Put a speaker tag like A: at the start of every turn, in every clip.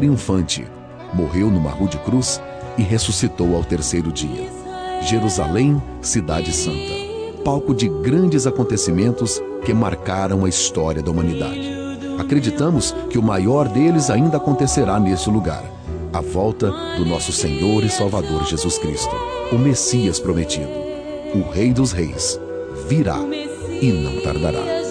A: triunfante, morreu numa rude cruz e ressuscitou ao terceiro dia. Jerusalém, cidade santa, palco de grandes acontecimentos que marcaram a história da humanidade. Acreditamos que o maior deles ainda acontecerá neste lugar, a volta do nosso Senhor e Salvador Jesus Cristo, o Messias prometido, o Rei dos Reis, virá e não tardará.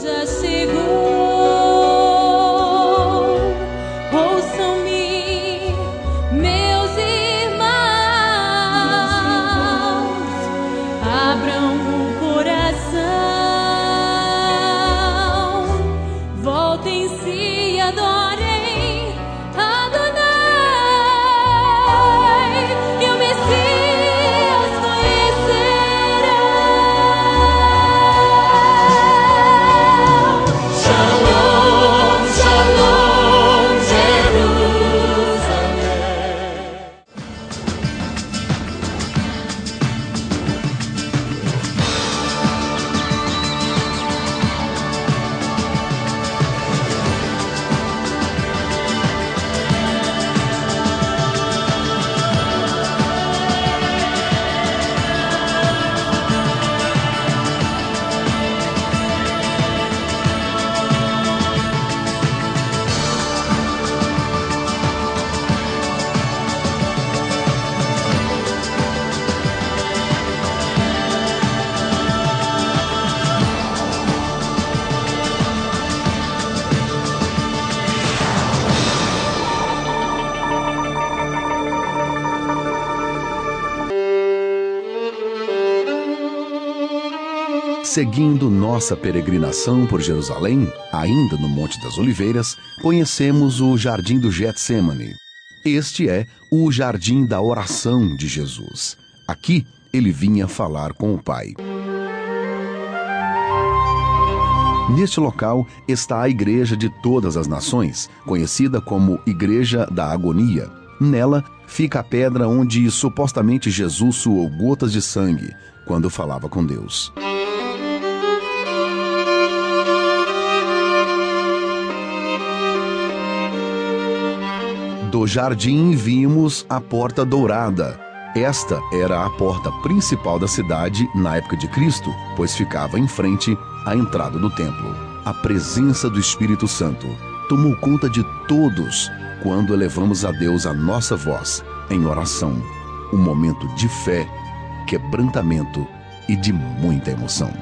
A: Seguindo nossa peregrinação por Jerusalém, ainda no Monte das Oliveiras, conhecemos o Jardim do Getsêmani. Este é o Jardim da Oração de Jesus. Aqui, ele vinha falar com o Pai. Neste local está a Igreja de Todas as Nações, conhecida como Igreja da Agonia. Nela fica a pedra onde supostamente Jesus suou gotas de sangue quando falava com Deus. Do jardim vimos a Porta Dourada. Esta era a porta principal da cidade na época de Cristo, pois ficava em frente à entrada do templo. A presença do Espírito Santo tomou conta de todos quando elevamos a Deus a nossa voz em oração. Um momento de fé, quebrantamento e de muita emoção.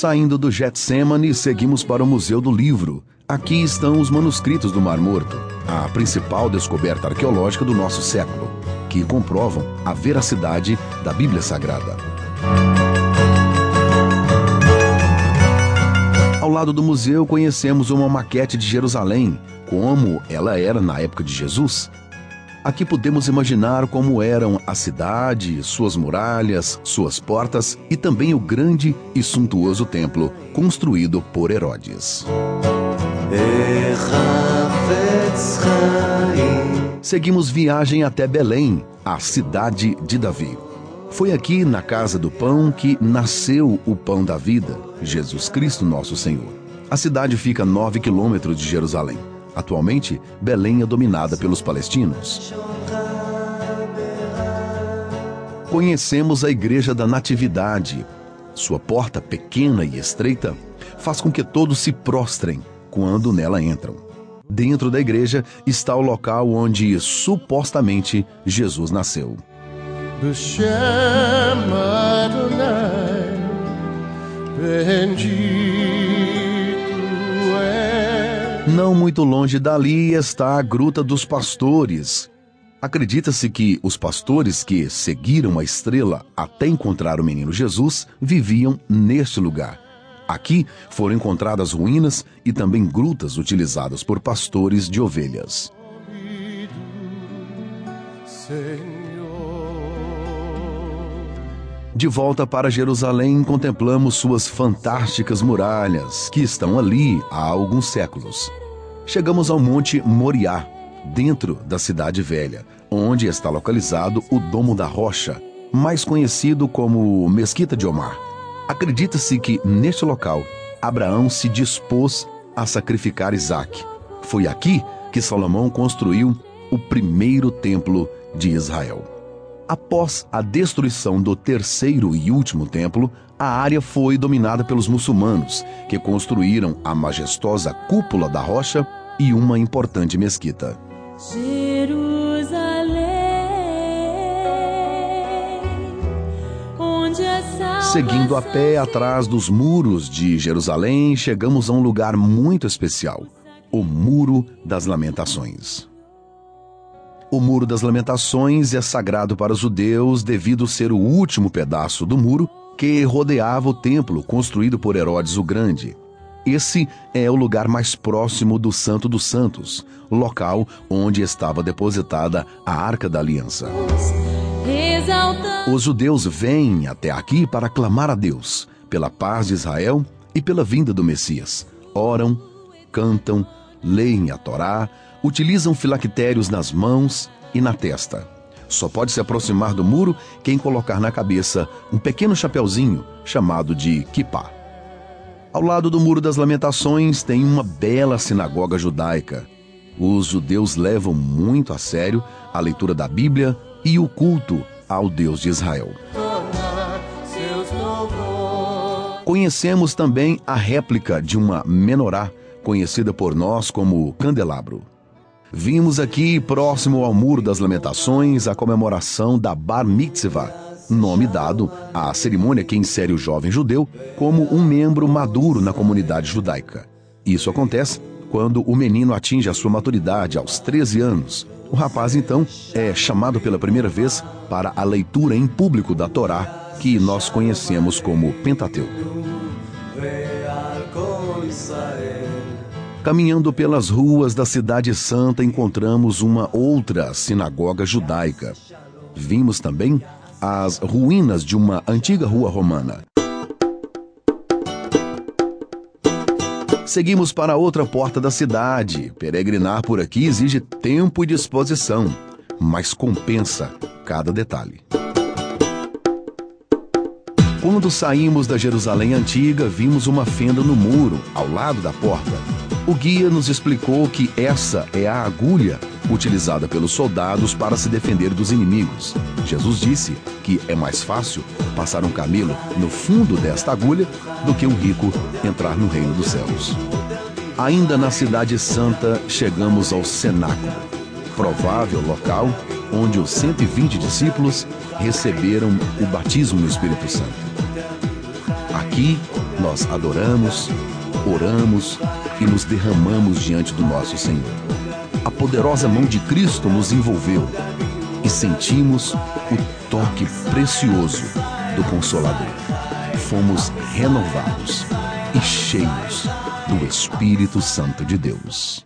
A: Saindo do Getsêmani, seguimos para o Museu do Livro. Aqui estão os manuscritos do Mar Morto, a principal descoberta arqueológica do nosso século, que comprovam a veracidade da Bíblia Sagrada. Ao lado do museu, conhecemos uma maquete de Jerusalém, como ela era na época de Jesus. Aqui podemos imaginar como eram a cidade, suas muralhas, suas portas e também o grande e suntuoso templo construído por Herodes. Seguimos viagem até Belém, a cidade de Davi. Foi aqui, na Casa do Pão, que nasceu o Pão da Vida, Jesus Cristo nosso Senhor. A cidade fica a 9 quilômetros de Jerusalém. Atualmente, Belém é dominada pelos palestinos. Conhecemos a Igreja da Natividade. Sua porta pequena e estreita faz com que todos se prostrem quando nela entram. Dentro da igreja está o local onde, supostamente, Jesus nasceu. Não muito longe dali está a Gruta dos Pastores. Acredita-se que os pastores que seguiram a estrela até encontrar o menino Jesus viviam neste lugar. Aqui foram encontradas ruínas e também grutas utilizadas por pastores de ovelhas. De volta para Jerusalém, contemplamos suas fantásticas muralhas, que estão ali há alguns séculos. Chegamos ao Monte Moriá, dentro da Cidade Velha, onde está localizado o Domo da Rocha, mais conhecido como Mesquita de Omar. Acredita-se que, neste local, Abraão se dispôs a sacrificar Isaque. Foi aqui que Salomão construiu o primeiro templo de Israel. Após a destruição do terceiro e último templo, a área foi dominada pelos muçulmanos, que construíram a majestosa cúpula da rocha e uma importante mesquita. Seguindo a pé atrás dos muros de Jerusalém, chegamos a um lugar muito especial, o Muro das Lamentações. O Muro das Lamentações é sagrado para os judeus devido ser o último pedaço do muro que rodeava o templo construído por Herodes o Grande. Esse é o lugar mais próximo do Santo dos Santos, local onde estava depositada a Arca da Aliança. Os judeus vêm até aqui para clamar a Deus pela paz de Israel e pela vinda do Messias. Oram, cantam, leem a Torá, utilizam filactérios nas mãos e na testa. Só pode se aproximar do muro quem colocar na cabeça um pequeno chapeuzinho chamado de kippá. Ao lado do Muro das Lamentações tem uma bela sinagoga judaica. Os judeus levam muito a sério a leitura da Bíblia e o culto ao Deus de Israel. Conhecemos também a réplica de uma menorá, conhecida por nós como candelabro. Vimos aqui, próximo ao Muro das Lamentações, a comemoração da Bar Mitzvah, nome dado à cerimônia que insere o jovem judeu como um membro maduro na comunidade judaica. Isso acontece quando o menino atinge a sua maturidade aos 13 anos. O rapaz, então, é chamado pela primeira vez para a leitura em público da Torá, que nós conhecemos como Pentateuco. Caminhando pelas ruas da Cidade Santa, encontramos uma outra sinagoga judaica. Vimos também as ruínas de uma antiga rua romana. Seguimos para outra porta da cidade. Peregrinar por aqui exige tempo e disposição, mas compensa cada detalhe. Quando saímos da Jerusalém Antiga, vimos uma fenda no muro, ao lado da porta. O guia nos explicou que essa é a agulha utilizada pelos soldados para se defender dos inimigos. Jesus disse que é mais fácil passar um camelo no fundo desta agulha do que um rico entrar no reino dos céus. Ainda na Cidade Santa, chegamos ao cenáculo, provável local onde os 120 discípulos receberam o batismo no Espírito Santo. Aqui nós adoramos, oramos e nos derramamos diante do nosso Senhor. A poderosa mão de Cristo nos envolveu e sentimos o toque precioso do Consolador. Fomos renovados e cheios do Espírito Santo de Deus.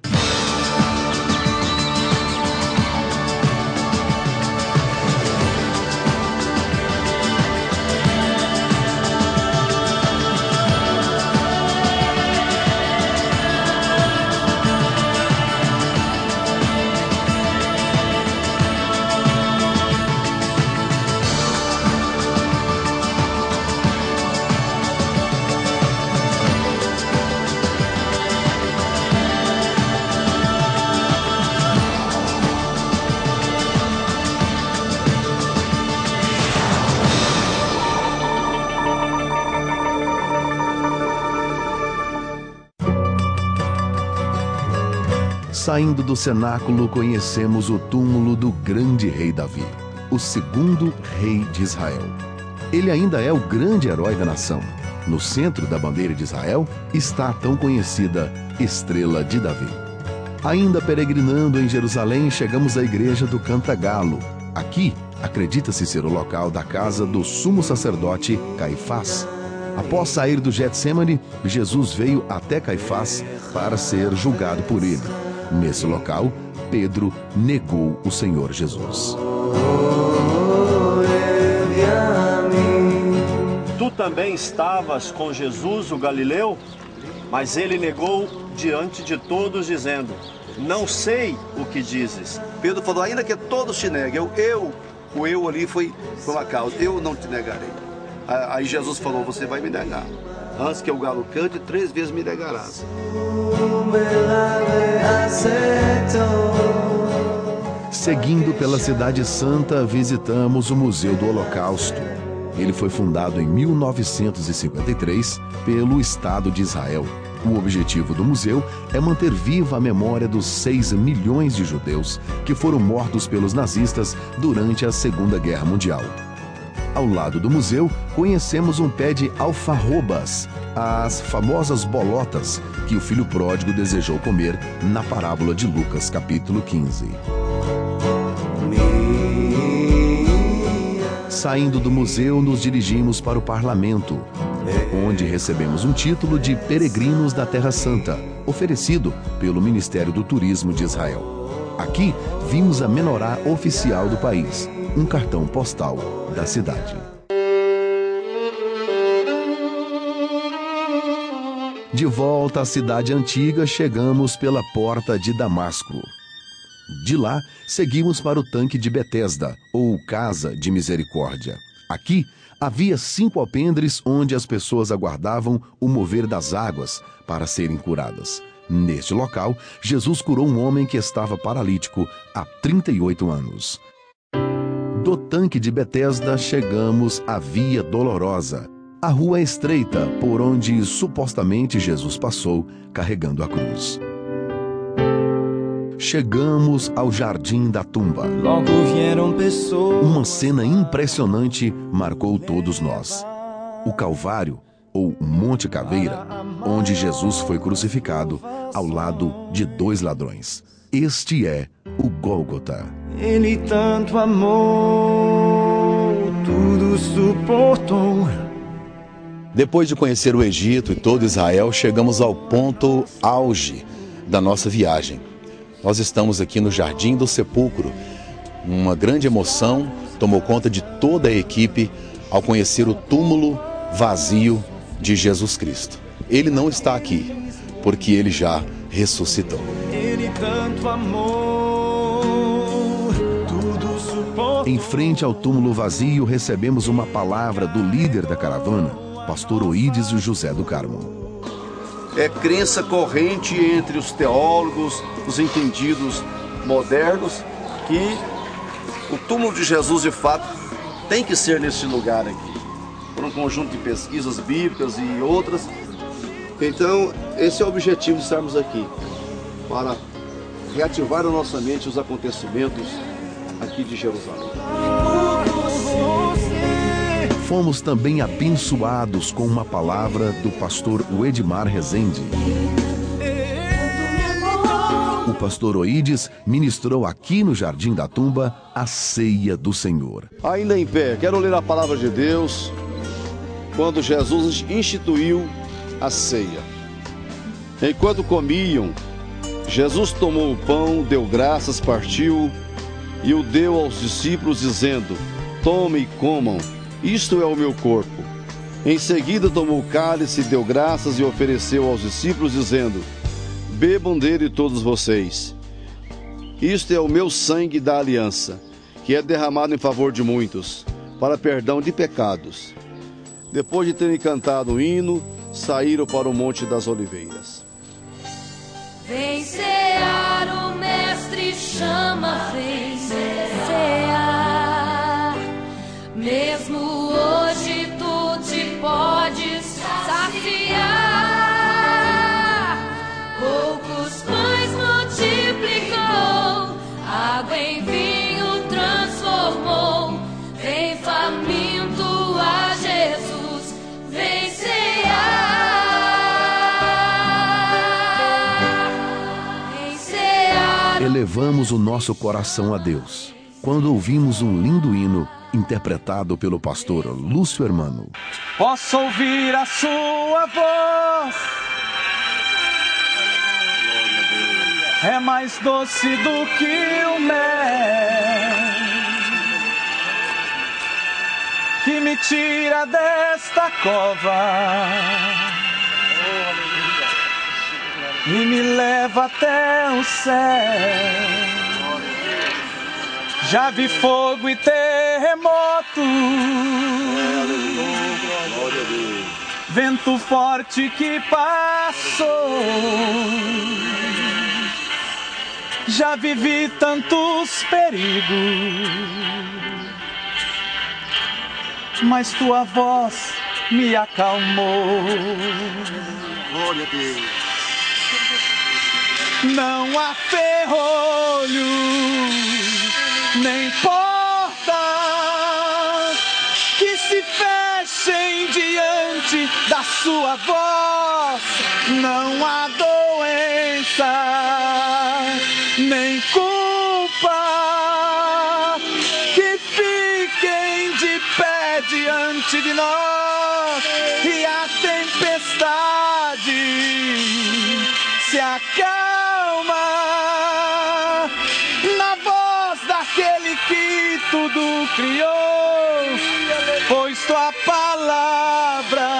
A: Saindo do cenáculo, conhecemos o túmulo do grande rei Davi, o segundo rei de Israel. Ele ainda é o grande herói da nação. No centro da bandeira de Israel está a tão conhecida Estrela de Davi. Ainda peregrinando em Jerusalém, chegamos à igreja do Cantagalo. Aqui, acredita-se ser o local da casa do sumo sacerdote Caifás. Após sair do Getsêmani, Jesus veio até Caifás para ser julgado por ele. Nesse local, Pedro negou o Senhor Jesus.
B: Tu também estavas com Jesus, o Galileu? Mas ele negou diante de todos, dizendo: não sei o que dizes.
C: Pedro falou: ainda que todos te neguem, o eu ali foi uma causa, eu não te negarei. Aí Jesus falou, você vai me negar. Antes que o galo cante, 3 vezes me negarás.
A: Seguindo pela Cidade Santa, visitamos o Museu do Holocausto. Ele foi fundado em 1953 pelo Estado de Israel. O objetivo do museu é manter viva a memória dos 6 milhões de judeus que foram mortos pelos nazistas durante a Segunda Guerra Mundial. Ao lado do museu, conhecemos um pé de alfarrobas, as famosas bolotas que o filho pródigo desejou comer na parábola de Lucas, capítulo 15. Saindo do museu, nos dirigimos para o parlamento, onde recebemos um título de peregrinos da Terra Santa, oferecido pelo Ministério do Turismo de Israel. Aqui, vimos a menorá oficial do país, um cartão postal da cidade. De volta à cidade antiga, chegamos pela porta de Damasco. De lá, seguimos para o tanque de Betesda, ou Casa de Misericórdia. Aqui, havia 5 alpendres onde as pessoas aguardavam o mover das águas para serem curadas. Neste local, Jesus curou um homem que estava paralítico há 38 anos. Do tanque de Betesda, chegamos à Via Dolorosa, a rua estreita por onde supostamente Jesus passou carregando a cruz. Chegamos ao Jardim da Tumba.
D: Logo vieram pessoas.
A: Uma cena impressionante marcou todos nós. O Calvário, ou Monte Caveira, onde Jesus foi crucificado ao lado de 2 ladrões. Este é o Gólgota.
D: Ele tanto amou, tudo suportou.
E: Depois de conhecer o Egito e todo Israel, chegamos ao ponto auge da nossa viagem. Nós estamos aqui no Jardim do Sepulcro. Uma grande emoção tomou conta de toda a equipe ao conhecer o túmulo vazio de Jesus Cristo. Ele não está aqui, porque ele já ressuscitou.
D: Ele tanto amou, tudo suportou.
A: Em frente ao túmulo vazio, recebemos uma palavra do líder da caravana, pastor Oídes José do Carmo.
C: É crença corrente entre os teólogos, os entendidos modernos, que o túmulo de Jesus, de fato, tem que ser neste lugar aqui. Por um conjunto de pesquisas bíblicas e outras. Então, esse é o objetivo de estarmos aqui, para reativar na nossa mente os acontecimentos aqui de Jerusalém.
A: Fomos também abençoados com uma palavra do pastor Edmar Rezende. O pastor Oídes ministrou aqui no Jardim da Tumba a ceia do Senhor.
C: Ainda em pé, quero ler a palavra de Deus quando Jesus instituiu a ceia. Enquanto comiam, Jesus tomou o pão, deu graças, partiu e o deu aos discípulos, dizendo: tomem e comam. Isto é o meu corpo. Em seguida tomou o cálice, deu graças e ofereceu aos discípulos, dizendo: bebam dele todos vocês. Isto é o meu sangue da aliança, que é derramado em favor de muitos, para perdão de pecados. Depois de terem cantado o hino, saíram para o Monte das Oliveiras.
F: Vem cear, o mestre chama, vem cear. Mesmo hoje tu te podes saciar. Poucos pães multiplicou, água em vinho transformou. Vem faminto a Jesus, vem cear. Vem cear.
A: Elevamos o nosso coração a Deus quando ouvimos um lindo hino interpretado pelo pastor Lúcio Hermano.
D: Posso ouvir a sua voz, é mais doce do que o mel, que me tira desta cova e me leva até o céu. Já vi fogo e terremoto, vento forte que passou. Já vivi tantos perigos, mas tua voz me acalmou.
C: Glória a Deus.
D: Não há ferrolho, nem porta que se fechem diante da sua voz. Não há doença, nem culpa que fiquem de pé diante de nós. E a tempestade se acalma na voz daquele que tudo criou, pois tua palavra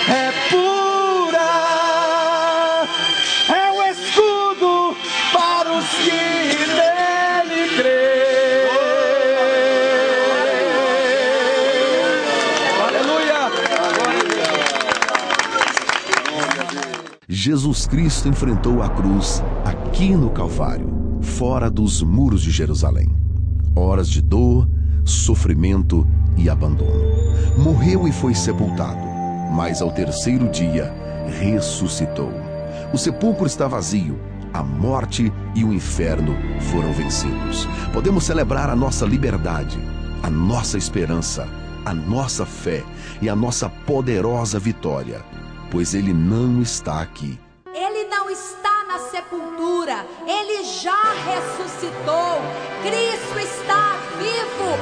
D: é pura, é o escudo para os que nele crêem. Aleluia!
A: Jesus Cristo enfrentou a cruz aqui no Calvário, fora dos muros de Jerusalém. Horas de dor, sofrimento e abandono. Morreu e foi sepultado, mas ao terceiro dia ressuscitou. O sepulcro está vazio, a morte e o inferno foram vencidos. Podemos celebrar a nossa liberdade, a nossa esperança, a nossa fé e a nossa poderosa vitória, pois Ele não está aqui.
F: Ele não está na sepultura, ele já ressuscitou. Cristo está vivo.